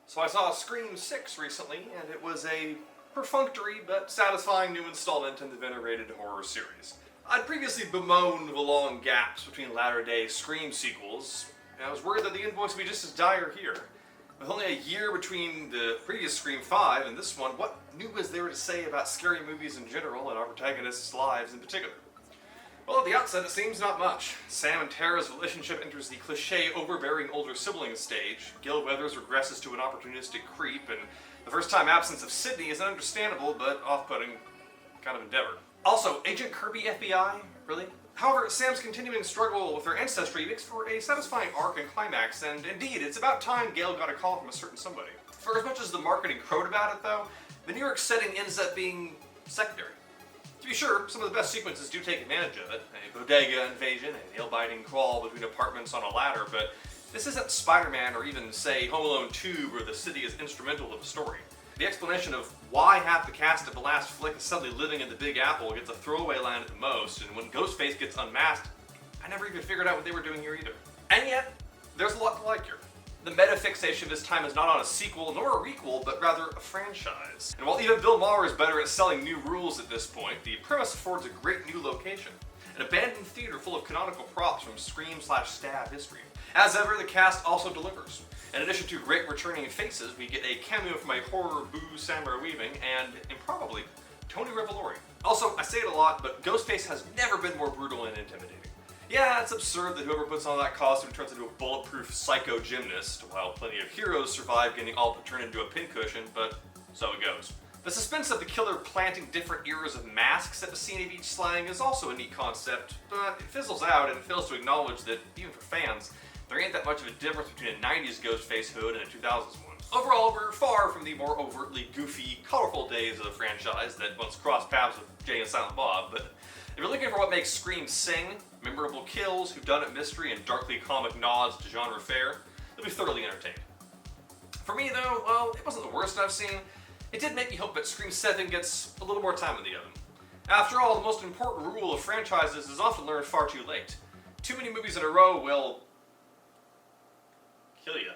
So I saw Scream 6 recently, and it was a perfunctory but satisfying new installment in the venerated horror series. I'd previously bemoaned the long gaps between latter-day Scream sequels, and I was worried that the invoice would be just as dire here. With only a year between the previous Scream 5 and this one, what new is there to say about scary movies in general and our protagonists' lives in particular? Well, at the outset, it seems not much. Sam and Tara's relationship enters the cliché overbearing older sibling stage. Gil Weathers regresses to an opportunistic creep, and the first-time absence of Sidney is an understandable but off-putting kind of endeavor. Also, Agent Kirby FBI? Really? However, Sam's continuing struggle with her ancestry makes for a satisfying arc and climax, and indeed, it's about time Gale got a call from a certain somebody. For as much as the marketing crowed about it, though, the New York setting ends up being secondary. To be sure, some of the best sequences do take advantage of it. A bodega invasion, a nail-biting crawl between apartments on a ladder, but this isn't Spider-Man or even, say, Home Alone 2, where the city is instrumental of the story. The explanation of why half the cast of the last flick is suddenly living in the Big Apple gets a throwaway line at the most, and when Ghostface gets unmasked, I never even figured out what they were doing here either. And yet, there's a lot to like here. The meta-fixation this time is not on a sequel nor a requel, but rather a franchise. And while even Bill Maher is better at selling new rules at this point, the premise affords a great new location. An abandoned theater full of canonical props from Scream/Stab history. As ever, the cast also delivers. In addition to great returning faces, we get a cameo from a horror boo Samara Weaving and, improbably, Tony Revolori. Also, I say it a lot, but Ghostface has never been more brutal and intimidating. Yeah, it's absurd that whoever puts on that costume turns into a bulletproof psycho gymnast, while plenty of heroes survive getting all but turned into a pincushion, but so it goes. The suspense of the killer planting different eras of masks at the scene of each slaying is also a neat concept, but it fizzles out and fails to acknowledge that, even for fans, there ain't that much of a difference between a 90s Ghostface hood and a 2000s one. Overall, we're far from the more overtly goofy, colorful days of the franchise that once crossed paths with Jay and Silent Bob, but if you're looking for what makes Scream sing, memorable kills, whodunit mystery, and darkly comic nods to genre fare, you'll be thoroughly entertained. For me, though, well, it wasn't the worst I've seen. It did make me hope that Scream 7 gets a little more time in the oven. After all, the most important rule of franchises is often learned far too late. Too many movies in a row will kill ya.